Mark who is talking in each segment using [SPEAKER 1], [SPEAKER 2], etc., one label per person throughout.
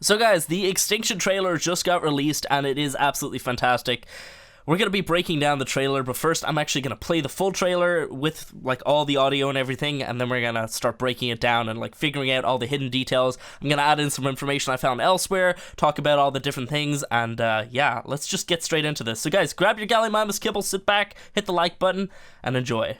[SPEAKER 1] So guys, the Extinction trailer just got released and it is absolutely fantastic. We're going to be breaking down the trailer, but first I'm actually going to play the full trailer with like all the audio and everything, and then we're going to start breaking it down and like figuring out all the hidden details. I'm going to add in some information I found elsewhere, talk about all the different things, and yeah, let's just get straight into this. So guys, grab your Gallimimus kibble, sit back, hit the like button, and enjoy.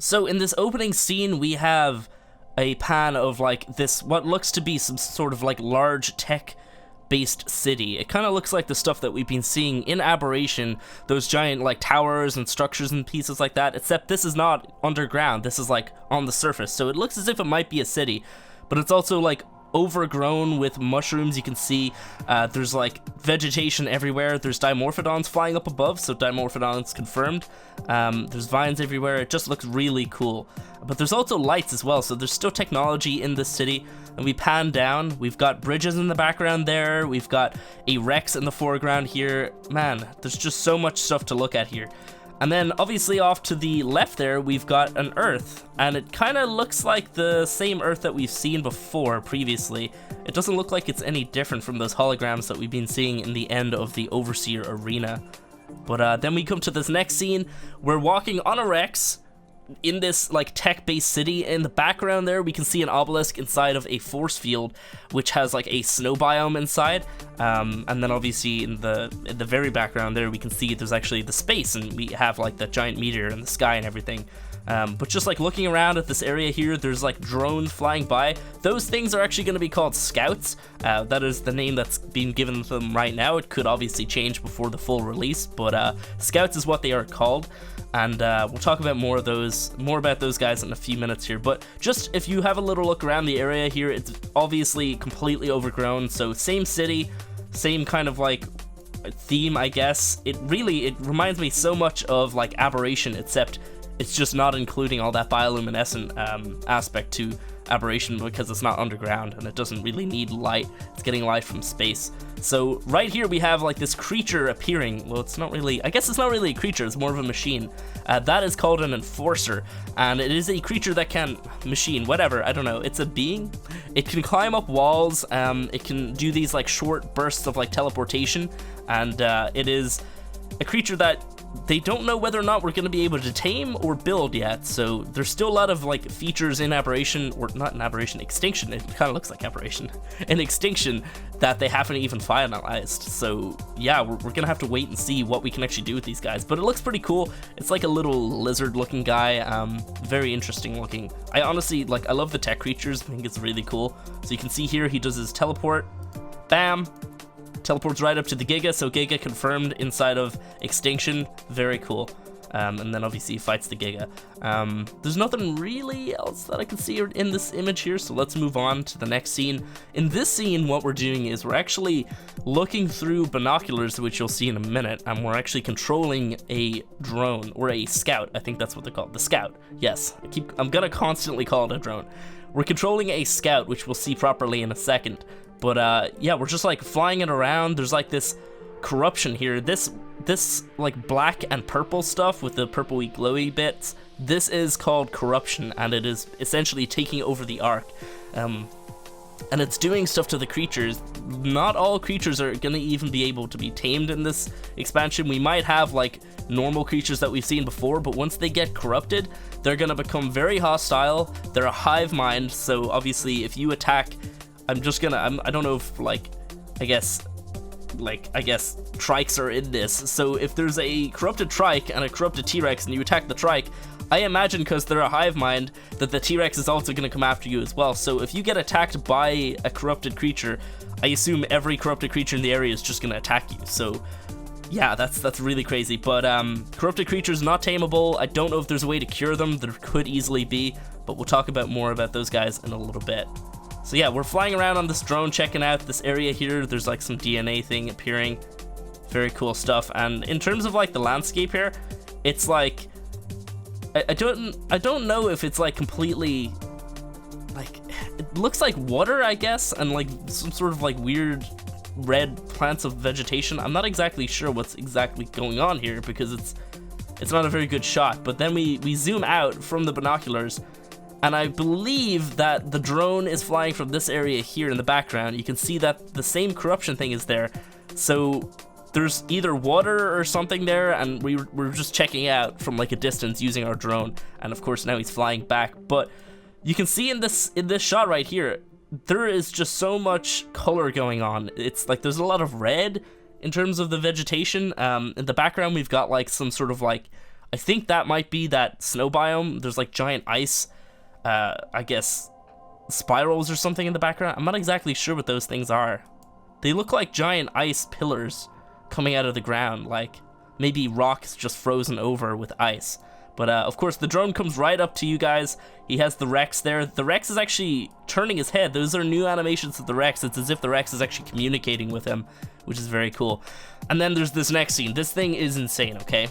[SPEAKER 1] So in this opening scene, we have a pan of like this, what looks to be some sort of like large tech-based city. It kind of looks like the stuff that we've been seeing in Aberration, those giant like towers and structures and pieces like that, except this is not underground, this is like on the surface. So it looks as if it might be a city, but it's also like overgrown with mushrooms. You can see there's like vegetation everywhere. There's dimorphodons flying up above, so dimorphodons confirmed. There's vines everywhere. It just looks really cool, but there's also lights as well, so there's still technology in this city. And we pan down, we've got bridges in the background there, we've got a Rex in the foreground here. Man, there's just so much stuff to look at here. And then obviously off to the left there, we've got an Earth, and it kind of looks like the same Earth that we've seen before previously. It doesn't look like it's any different from those holograms that we've been seeing in the end of the Overseer arena. But then we come to this next scene. We're walking on a Rex in this like tech-based city. In the background there, we can see an obelisk inside of a force field, which has like a snow biome inside. And then obviously in the very background there, we can see there's actually the space, and we have like that giant meteor in the sky and everything. But just like looking around at this area here, there's like drones flying by. Those things are actually going to be called scouts. That is the name that's being given to them right now. It could obviously change before the full release, but scouts is what they are called. And we'll talk about more about those guys in a few minutes here. But just if you have a little look around the area here, it's obviously completely overgrown. So same city, same kind of like theme, I guess. It reminds me so much of like Aberration, except it's just not including all that bioluminescent aspect to Aberration, because it's not underground and it doesn't really need light. It's getting light from space. So right here we have like this creature appearing. Well, it's not really, I guess it's not really a creature, it's more of a machine. That is called an enforcer, and it is a creature that can, whatever, I don't know, it's a being. It can climb up walls, it can do these like short bursts of like teleportation, and it is a creature that they don't know whether or not we're going to be able to tame or build yet. So there's still a lot of like features in Aberration, or not in Aberration, Extinction, it kind of looks like Aberration, in Extinction, that they haven't even finalized. So yeah, we're going to have to wait and see what we can actually do with these guys, but it looks pretty cool. It's like a little lizard looking guy, very interesting looking. I honestly, like, I love the tech creatures, I think it's really cool. So you can see here, he does his teleport, bam, teleports right up to the Giga, so Giga confirmed inside of Extinction, very cool. And then obviously he fights the Giga. There's nothing really else that I can see in this image here, so let's move on to the next scene. In this scene, what we're doing is we're actually looking through binoculars, which you'll see in a minute, and we're actually controlling a drone, or a scout, I think that's what they're called, the scout. Yes, I'm gonna constantly call it a drone. We're controlling a scout, which we'll see properly in a second. But yeah, we're just like flying it around. There's like this corruption here. This like black and purple stuff with the purpley glowy bits, this is called corruption, and it is essentially taking over the Ark. and it's doing stuff to the creatures. Not all creatures are gonna even be able to be tamed in this expansion. We might have like normal creatures that we've seen before, but once they get corrupted, they're gonna become very hostile. They're a hive mind, so obviously if you attack, I don't know if I guess trikes are in this. So if there's a corrupted trike and a corrupted T-Rex and you attack the trike, I imagine because they're a hive mind that the T-Rex is also going to come after you as well. So if you get attacked by a corrupted creature, I assume every corrupted creature in the area is just going to attack you. So yeah, that's really crazy. But corrupted creatures not tameable. I don't know if there's a way to cure them. There could easily be, but we'll talk about more about those guys in a little bit. So yeah, we're flying around on this drone, checking out this area here. There's like some DNA thing appearing. Very cool stuff. And in terms of like the landscape here, it's like, I don't know if it's like completely, like, it looks like water, I guess, and like some sort of like weird red plants of vegetation. I'm not exactly sure what's exactly going on here because it's not a very good shot. But then we zoom out from the binoculars, and I believe that the drone is flying from this area here in the background. You can see that the same corruption thing is there. So there's either water or something there, and we're just checking out from like a distance using our drone. And of course now he's flying back. But you can see in this shot right here, there is just so much color going on. It's like there's a lot of red in terms of the vegetation. In the background we've got like some sort of like, I think that might be that snow biome. There's like giant ice, I guess spirals or something in the background. I'm not exactly sure what those things are. They look like giant ice pillars coming out of the ground, like maybe rocks just frozen over with ice. But of course the drone comes right up to you guys. He has the Rex there. The Rex is actually turning his head. Those are new animations of the Rex. It's as if the Rex is actually communicating with him, which is very cool. And then there's this next scene. This thing is insane, okay?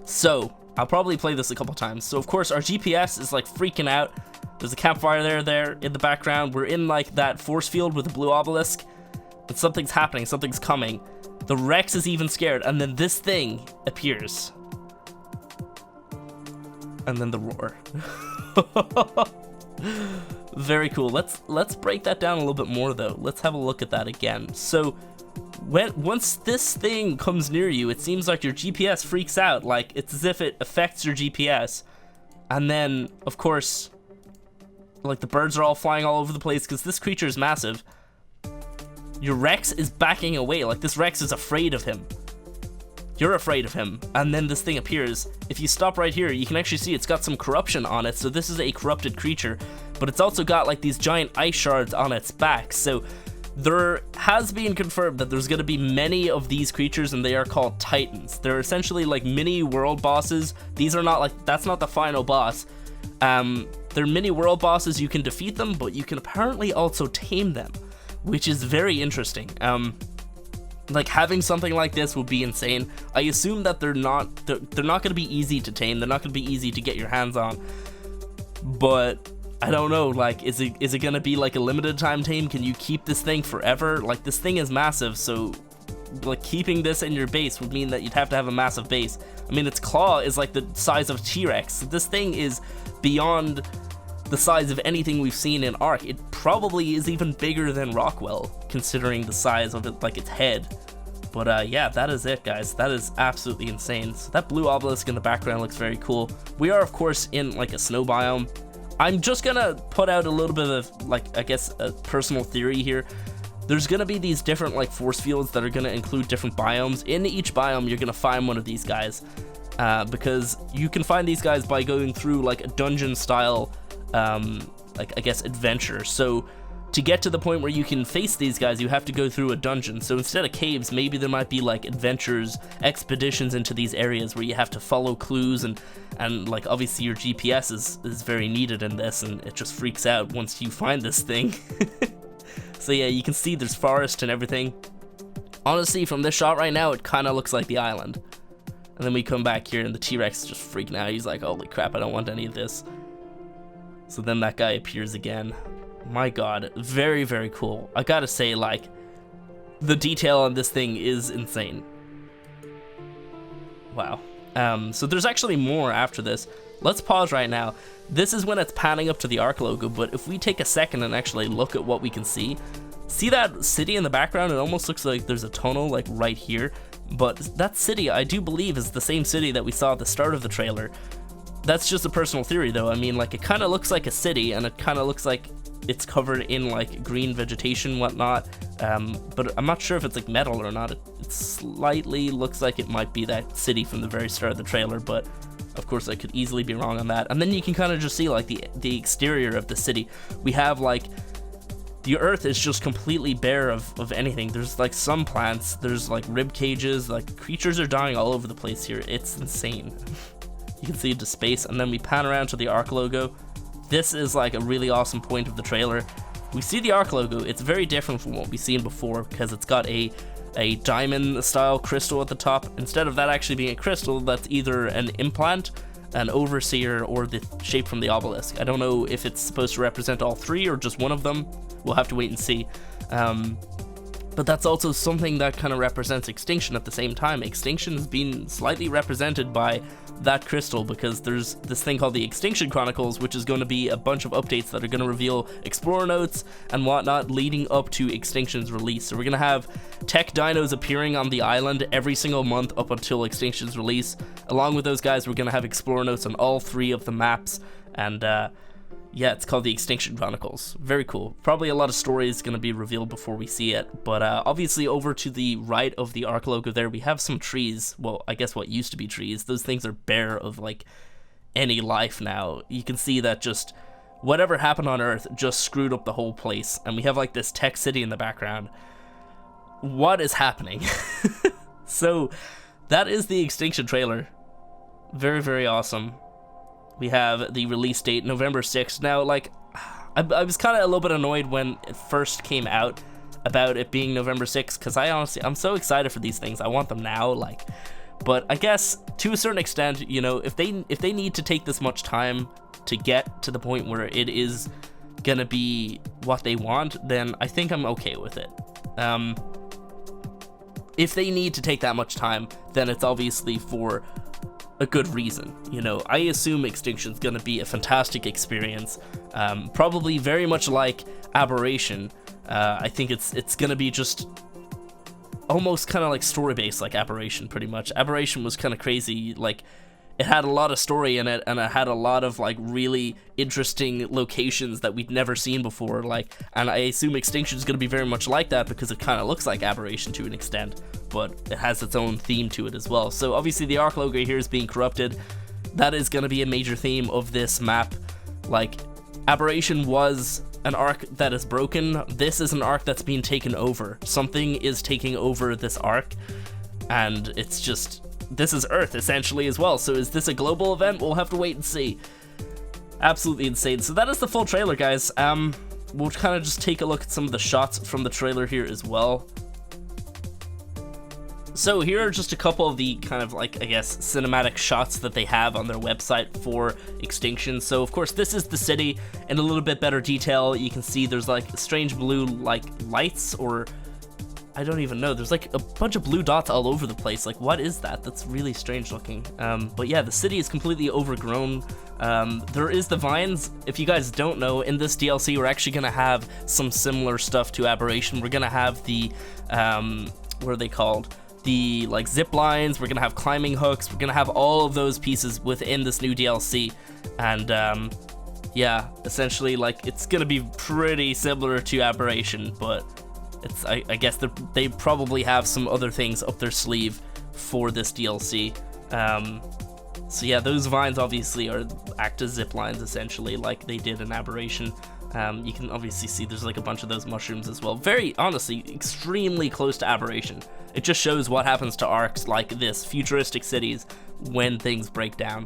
[SPEAKER 1] So I'll probably play this a couple times. So of course our GPS is like freaking out. There's a campfire there in the background. We're in like that force field with a blue obelisk, but something's happening, something's coming. The Rex is even scared, and then this thing appears. And then the roar. Very cool. Let's break that down a little bit more though. Let's have a look at that again. So once this thing comes near you, it seems like your GPS freaks out. Like it's as if it affects your GPS. And then of course, like the birds are all flying all over the place because this creature is massive. Your Rex is backing away, like this Rex is afraid of him. You're afraid of him, and then this thing appears. If you stop right here, you can actually see it's got some corruption on it, so this is a corrupted creature, but it's also got like these giant ice shards on its back, so there has been confirmed that there's going to be many of these creatures, and they are called Titans. They're essentially like mini world bosses. These are not like, that's not the final boss. They're mini world bosses. You can defeat them, but you can apparently also tame them, which is very interesting. Like having something like this would be insane. I assume that they're not going to be easy to tame. They're not going to be easy to get your hands on. But I don't know, like is it going to be like a limited time tame? Can you keep this thing forever? Like this thing is massive, so like keeping this in your base would mean that you'd have to have a massive base. I mean, its claw is like the size of T-Rex. This thing is beyond the size of anything we've seen in Ark. It probably is even bigger than Rockwell, considering the size of it, like its head. But yeah, that is it, guys. That is absolutely insane. So that blue obelisk in the background looks very cool. We are, of course, in like a snow biome. I'm just gonna put out a little bit of, like, I guess, a personal theory here. There's gonna be these different like force fields that are gonna include different biomes. In each biome, you're gonna find one of these guys, because you can find these guys by going through like a dungeon style like I guess adventure. So to get to the point where you can face these guys, you have to go through a dungeon. So instead of caves, maybe there might be like adventures, expeditions into these areas where you have to follow clues, and like obviously your GPS is very needed in this, and it just freaks out once you find this thing. So yeah, you can see there's forest and everything. Honestly, from this shot right now, it kind of looks like the island. And then we come back here and the T-Rex is just freaking out. He's like, holy crap, I don't want any of this. So then that guy appears again. My god, very, very cool. I gotta say, like, the detail on this thing is insane. Wow. So there's actually more after this. let's pause right now. This is when it's panning up to the Ark logo, but if we take a second and actually look at what we can see that city in the background? It almost looks like there's a tunnel like right here, but that city, I do believe, is the same city that we saw at the start of the trailer. That's just a personal theory though. I mean, like, it kind of looks like a city, and it kind of looks like it's covered in like green vegetation and whatnot, but I'm not sure if it's like metal or not. It slightly looks like it might be that city from the very start of the trailer, but of course I could easily be wrong on that. And then you can kind of just see like the exterior of the city. We have like, the earth is just completely bare of anything. There's like some plants, there's like rib cages, like creatures are dying all over the place here. It's insane. You can see into space, and then we pan around to the Ark logo. This is like a really awesome point of the trailer. We see the Ark logo. It's very different from what we've seen before because it's got a diamond style crystal at the top. Instead of that actually being a crystal, that's either an implant, an overseer, or the shape from the obelisk. I don't know if it's supposed to represent all three or just one of them. We'll have to wait and see. But that's also something that kind of represents Extinction at the same time. Extinction has been slightly represented by that crystal because there's this thing called the Extinction Chronicles, which is going to be a bunch of updates that are going to reveal explorer notes and whatnot leading up to Extinction's release. So we're going to have tech dinos appearing on the island every single month up until Extinction's release. Along with those guys, we're going to have explorer notes on all three of the maps, and yeah, it's called the Extinction Chronicles. Very cool. Probably a lot of stories going to be revealed before we see it. But obviously over to the right of the Ark logo there, we have some trees. Well, I guess what used to be trees. Those things are bare of like any life now. You can see that just whatever happened on Earth just screwed up the whole place. And we have like this tech city in the background. What is happening? So that is the Extinction trailer. Very, very awesome. We have the release date, November 6th. Now, like, I was kind of a little bit annoyed when it first came out about it being November 6th, because I'm so excited for these things. I want them now, like, but I guess to a certain extent, you know, if they need to take this much time to get to the point where it is gonna be what they want, then I think I'm okay with it. If they need to take that much time, then it's obviously for a good reason. You know, I assume Extinction's gonna be a fantastic experience, probably very much like Aberration. I think it's gonna be just almost kind of like story-based, like Aberration, pretty much. Aberration was kind of crazy, like, it had a lot of story in it, and it had a lot of like really interesting locations that we'd never seen before, like, and I assume Extinction's gonna be very much like that because it kind of looks like Aberration to an extent, but it has its own theme to it as well. So obviously the Ark logo here is being corrupted. That is gonna be a major theme of this map. Like, Aberration was an Ark that is broken. This is an Ark that's being taken over. Something is taking over this Ark, and it's just, this is Earth essentially as well. So is this a global event? We'll have to wait and see. Absolutely insane. So that is the full trailer, guys. We'll kind of just take a look at some of the shots from the trailer here as well. So here are just a couple of the kind of like, I guess, cinematic shots that they have on their website for Extinction. So of course this is the city in a little bit better detail. You can see there's like strange blue like lights, or I don't even know. There's like a bunch of blue dots all over the place. Like, what is that? That's really strange looking. But yeah, the city is completely overgrown. There is the vines. If you guys don't know, in this DLC, we're actually gonna have some similar stuff to Aberration. We're gonna have the, what are they called? The like zip lines. We're gonna have climbing hooks. We're gonna have all of those pieces within this new DLC. And yeah, essentially, like, it's gonna be pretty similar to Aberration, but I guess they probably have some other things up their sleeve for this DLC. So yeah, those vines obviously act as zip lines essentially, like they did in Aberration. You can obviously see there's like a bunch of those mushrooms as well. Very, honestly, extremely close to Aberration. It just shows what happens to arcs like this, futuristic cities, when things break down.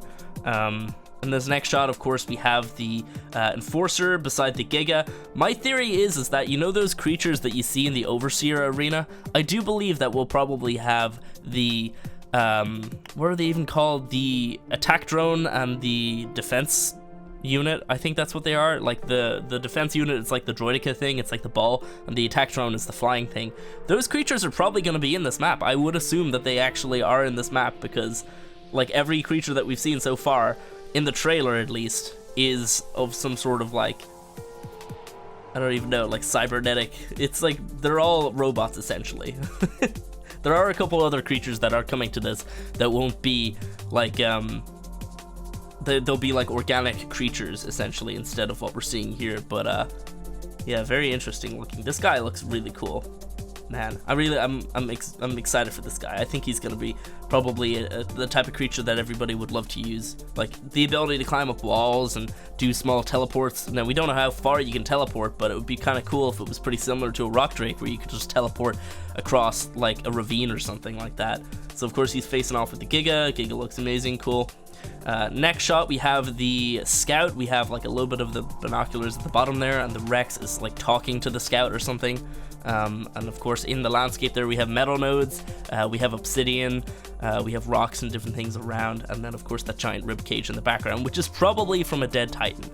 [SPEAKER 1] In this next shot, of course, we have the Enforcer beside the Giga. My theory is that, you know those creatures that you see in the Overseer arena? I do believe that we'll probably have the, what are they even called? The attack drone and the defense unit. I think that's what they are. Like the defense unit is like the droideka thing, it's like the ball, and the attack drone is the flying thing. Those creatures are probably going to be in this map. I would assume that they actually are in this map because, like, every creature that we've seen so far, in the trailer at least, is of some sort of like, I don't even know, like cybernetic. It's like they're all robots essentially. There are a couple other creatures that are coming to this that won't be like they'll be like organic creatures essentially instead of what we're seeing here. But yeah, very interesting looking. This guy looks really cool. Man, I'm excited for this guy. I think he's gonna be probably the type of creature that everybody would love to use, like the ability to climb up walls and do small teleports. Now we don't know how far you can teleport, but it would be kind of cool if it was pretty similar to a rock drake where you could just teleport across like a ravine or something like that. So of course he's facing off with the Giga. Giga looks amazing, cool. Next shot we have the Scout. We have like a little bit of the binoculars at the bottom there, and the Rex is like talking to the Scout or something. And of course in the landscape there we have metal nodes, we have obsidian, we have rocks and different things around, and then of course that giant rib cage in the background, which is probably from a dead Titan.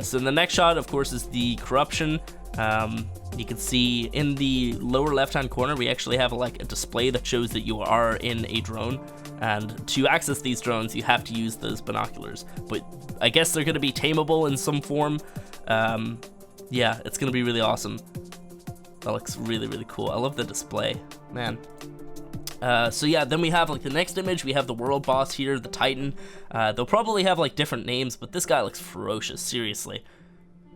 [SPEAKER 1] So in the next shot of course is the corruption. You can see in the lower left hand corner we actually have like a display that shows that you are in a drone, and to access these drones you have to use those binoculars, but I guess they're going to be tameable in some form. Yeah, it's going to be really awesome. That looks really, really cool. I love the display, man. So yeah, then we have like the next image, we have the world boss here, the Titan. They'll probably have like different names, but this guy looks ferocious, seriously.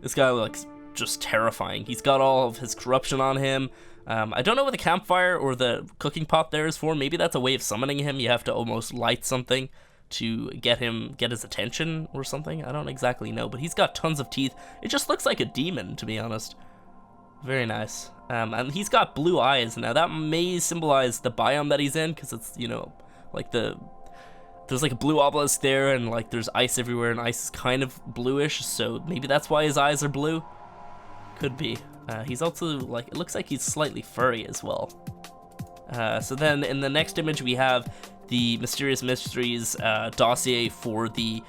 [SPEAKER 1] This guy looks just terrifying. He's got all of his corruption on him. I don't know what the campfire or the cooking pot there is for. Maybe that's a way of summoning him. You have to almost light something to get his attention or something. I don't exactly know, but he's got tons of teeth. It just looks like a demon, to be honest. Very nice. And he's got blue eyes. Now that may symbolize the biome that he's in, because it's, you know, like there's like a blue obelisk there, and like there's ice everywhere, and ice is kind of bluish, so maybe that's why his eyes are blue. Could be. He's also like, it looks like he's slightly furry as well. So then in the next image we have the Mysterious Mysteries dossier for the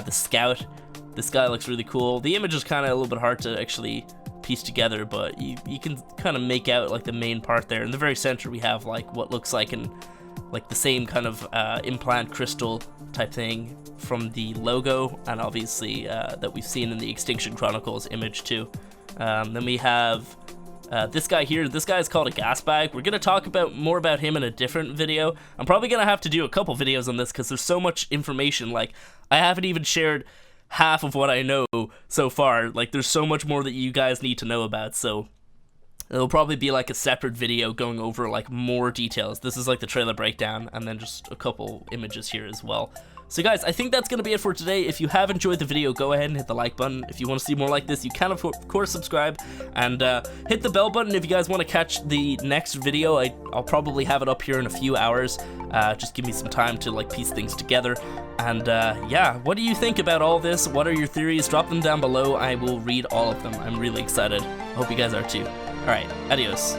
[SPEAKER 1] Scout. This guy looks really cool. The image is kind of a little bit hard to actually piece together, but you can kind of make out like the main part there. In the very center we have like what looks like like the same kind of implant crystal type thing from the logo, and obviously that we've seen in the Extinction Chronicles image too. Then we have this guy here. This guy is called a gas bag. We're gonna talk more about him in a different video. I'm probably gonna have to do a couple videos on this because there's so much information. Like, I haven't even shared half of what I know so far. Like, there's so much more that you guys need to know about, so it'll probably be like a separate video going over like more details. This is like the trailer breakdown, and then just a couple images here as well. So guys, I think that's going to be it for today. If you have enjoyed the video, go ahead and hit the like button. If you want to see more like this, you can of course subscribe, and hit the bell button if you guys want to catch the next video. I'll probably have it up here in a few hours. Just give me some time to like piece things together. And yeah, what do you think about all this? What are your theories? Drop them down below. I will read all of them. I'm really excited. I hope you guys are too. All right, adios.